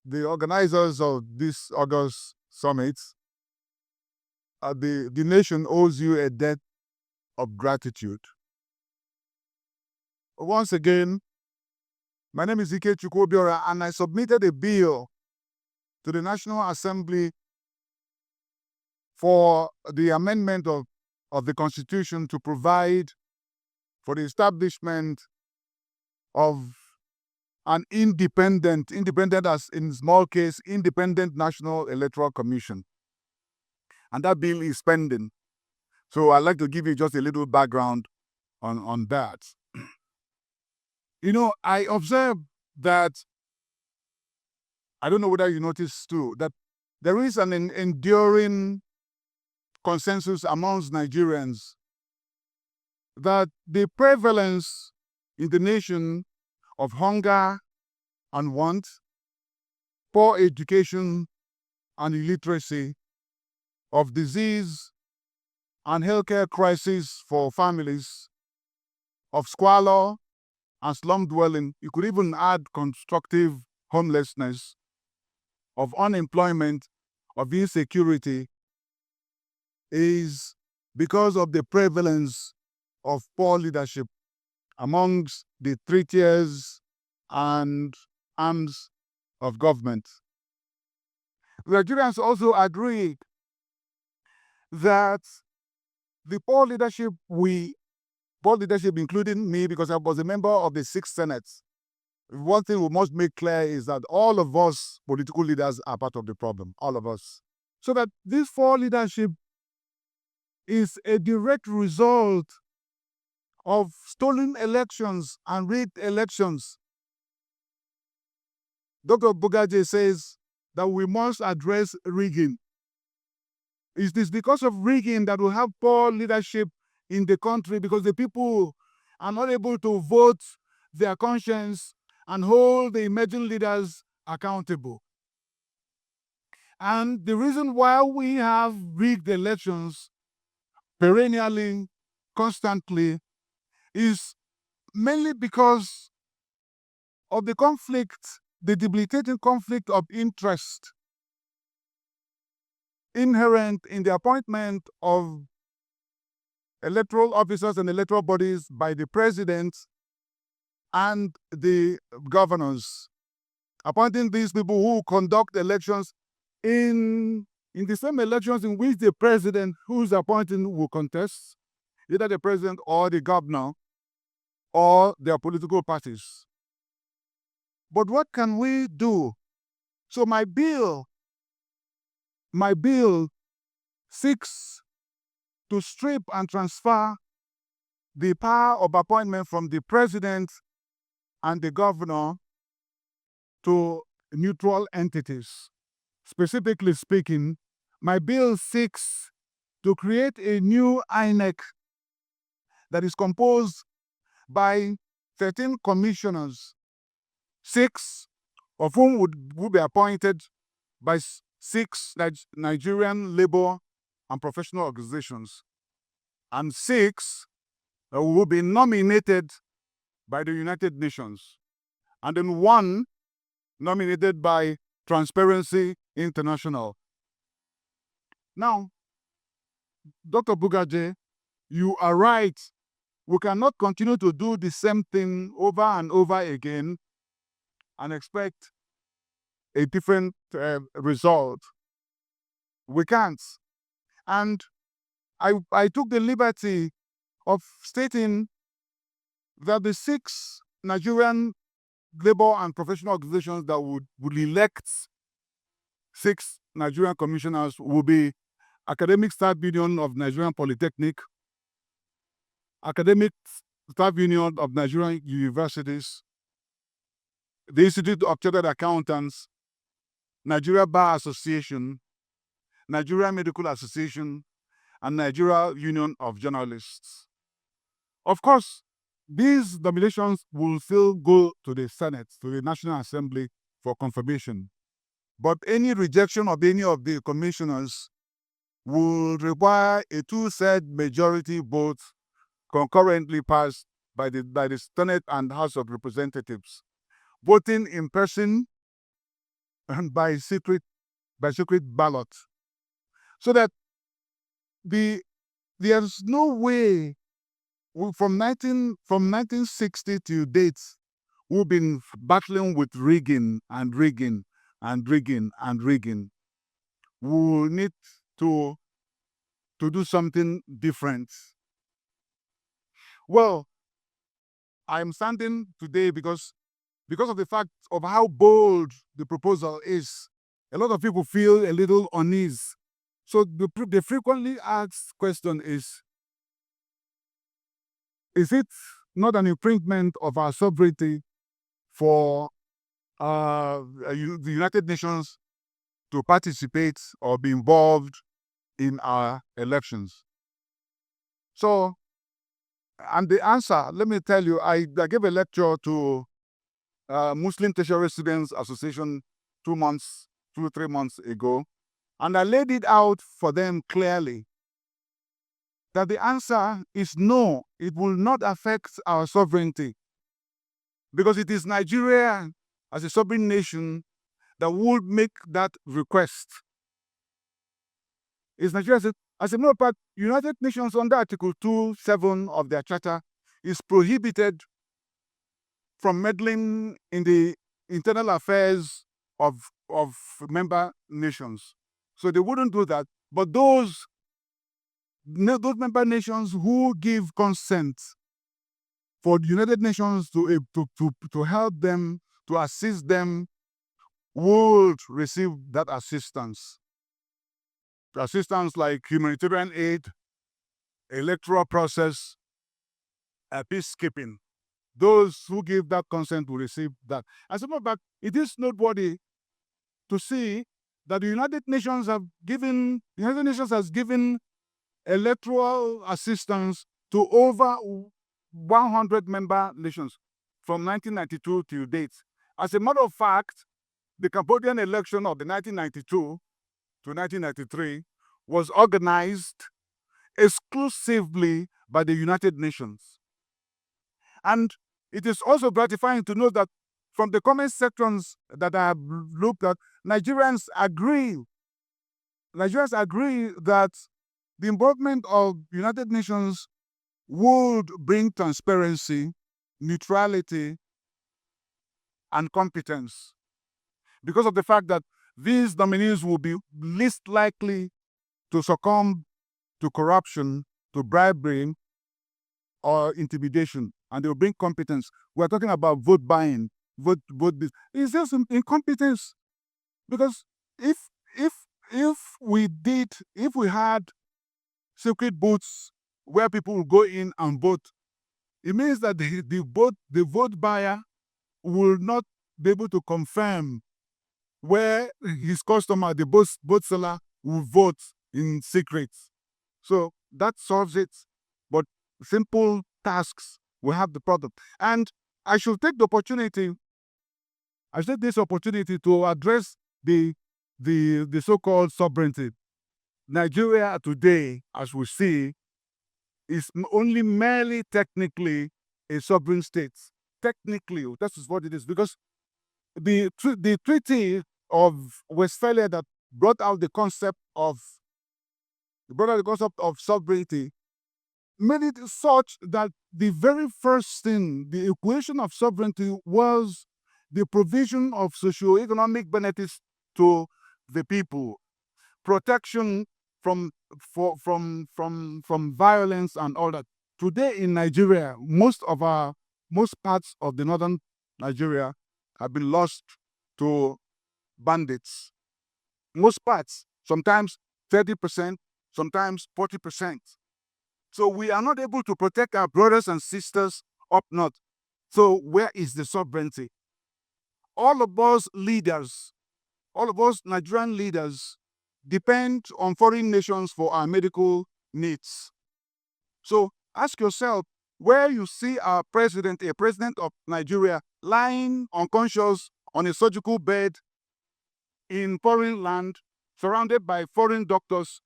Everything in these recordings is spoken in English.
the organizers of this August summit, the nation owes you a debt of gratitude. Once again, my name is Ikechukwu Obiorah, and I submitted a bill to the National Assembly for the amendment of the Constitution to provide for the establishment of an independent as in small case, independent National Electoral Commission. And that bill is pending. So I'd like to give you just a little background on that. I observed that, I don't know whether you noticed too, that there is an enduring consensus amongst Nigerians that the prevalence in the nation of hunger and want, poor education and illiteracy, of disease and healthcare crisis for families, of squalor and slum dwelling, you could even add constructive homelessness, of unemployment, of insecurity, is because of the prevalence of poor leadership amongst the three tiers and arms of government. Nigerians also agree that the poor leadership, including me, because I was a member of the 6th Senate, one thing we must make clear is that all of us political leaders are part of the problem, all of us. So that this poor leadership is a direct result of stolen elections and rigged elections. Dr. Bugaje says that we must address rigging. It is because of rigging that we have poor leadership in the country, because the people are not able to vote their conscience and hold the emerging leaders accountable. And the reason why we have rigged elections perennially, constantly, is mainly because of the conflict, the debilitating conflict of interest inherent in the appointment of electoral officers and electoral bodies by the president and the governors, appointing these people who conduct elections in the same elections in which the president who's appointing will contest, either the president or the governor or their political parties. But what can we do? So my bill seeks to strip and transfer the power of appointment from the president and the governor to neutral entities. Specifically speaking, my bill seeks to create a new INEC that is composed by 13 commissioners, 6 of whom would be appointed by 6 Nigerian labor and professional organizations, and 6 will be nominated by the United Nations, and then 1 nominated by Transparency International. Now, Dr. Bugaje, you are right. We cannot continue to do the same thing over and over again and expect a different result. We can't. And I took the liberty of stating that the 6 Nigerian labor and professional organizations that would elect 6 Nigerian commissioners will be Academic Staff Union of Nigerian Polytechnic, Academic Staff Union of Nigerian Universities, the Institute of Chartered Accountants, Nigeria Bar Association, Nigeria Medical Association, and Nigeria Union of Journalists. Of course, these nominations will still go to the Senate, to the National Assembly for confirmation. But any rejection of any of the commissioners will require a 2/3 majority vote concurrently passed by the Senate and House of Representatives, voting in person and by secret ballot, so that there's no way from 1960 to date we've been battling with rigging and rigging and rigging and rigging. We need to do something different. Well, I'm standing today because of the fact of how bold the proposal is. A lot of people feel a little unease. So the frequently asked question is it not an infringement of our sovereignty for the United Nations to participate or be involved in our elections? So, and the answer, let me tell you, I gave a lecture to Muslim Tertiary Students Association 3 months ago, and I laid it out for them clearly that the answer is no, it will not affect our sovereignty, because it is Nigeria as a sovereign nation that would make that request. It's Nigeria as a matter of fact, United Nations under Article 2.7 of their charter is prohibited from meddling in the internal affairs of member nations. So they wouldn't do that. But those member nations who give consent for the United Nations to help them, to assist them, would receive that assistance. Assistance like humanitarian aid, electoral process, peacekeeping. Those who give that consent will receive that. As a matter of fact, it is noteworthy to see that the United Nations has given electoral assistance to over 100 member nations from 1992 to date. As a matter of fact, the Cambodian election of the 1992 to 1993 was organized exclusively by the United Nations. And it is also gratifying to know that from the comment sections that I have looked at, Nigerians agree that the involvement of United Nations would bring transparency, neutrality, and competence, because of the fact that these nominees will be least likely to succumb to corruption, to bribery, or intimidation, and they will bring competence. We're talking about vote buying, vote this. It's just incompetence, because if we had secret booths where people will go in and vote, it means that the vote buyer will not be able to confirm where his customer, the vote seller, will vote in secret. So that solves it. But simple tasks will have the problem. And I should take this opportunity to address the so-called sovereignty. Nigeria today, as we see, is only merely technically a sovereign state. Technically, that is what it is, because the Treaty of Westphalia that brought out the concept of sovereignty made it such that the very first thing, the equation of sovereignty, was the provision of socio-economic benefits to the people, protection from violence and all that. Today in Nigeria, most parts of the northern Nigeria have been lost to bandits. Most parts, sometimes 30%, sometimes 40%. So we are not able to protect our brothers and sisters up north. So where is the sovereignty? All of us Nigerian leaders, depend on foreign nations for our medical needs. So ask yourself, where you see a president of Nigeria, lying unconscious on a surgical bed in foreign land, surrounded by foreign doctors,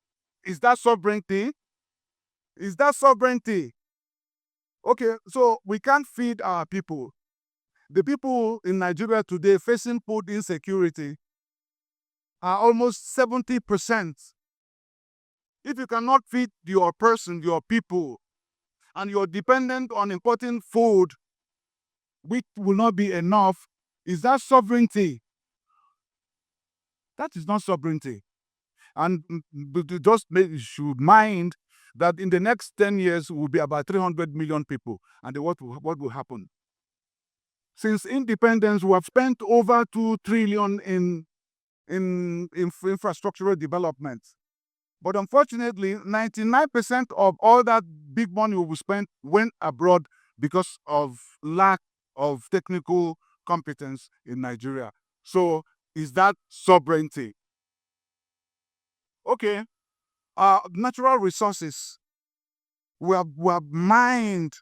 is that sovereignty? Is that sovereignty? Okay, so we can't feed our people. The people in Nigeria today facing food insecurity are almost 70%. If you cannot feed your person, your people, and you're dependent on importing food, which will not be enough, is that sovereignty? That is not sovereignty. And just should mind that in the next 10 years will be about 300 million people. And what will happen? Since independence, we have spent over 2 trillion in infrastructural development. But unfortunately, 99% of all that big money we spent went abroad because of lack of technical competence in Nigeria. So is that sovereignty? Okay, natural resources. We have mined,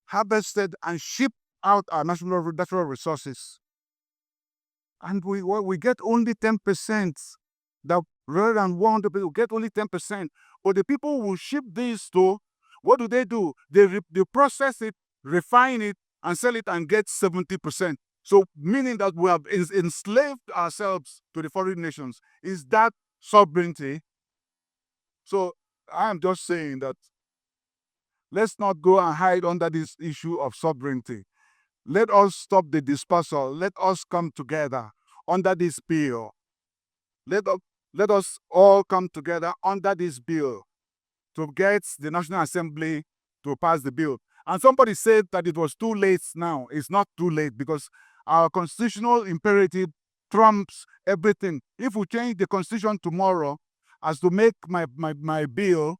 harvested, and shipped out our natural resources. And we get only 10%. That rather than 100 people, get only 10%. But the people who ship these to, what do? They process it, refine it, and sell it and get 70%. So meaning that we have enslaved ourselves to the foreign nations. Is that sovereignty? So I am just saying that let's not go and hide under this issue of sovereignty. Let us stop the dispersal. Let us come together under this bill. Let us all come together under this bill to get the National Assembly to pass the bill. And somebody said that it was too late now. It's not too late because our constitutional imperative trumps everything. If we change the constitution tomorrow as to make my bill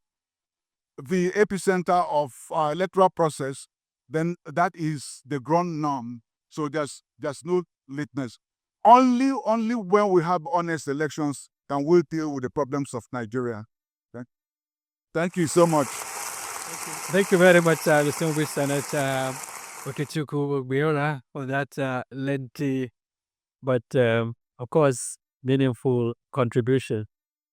the epicenter of our electoral process, then that is the ground norm. So there's no lateness. Only when we have honest elections can we deal with the problems of Nigeria. Okay? Thank you so much. Thank you very much, distinguished Senator Ikechukwu Obiorah, for that lengthy but, of course, meaningful contribution.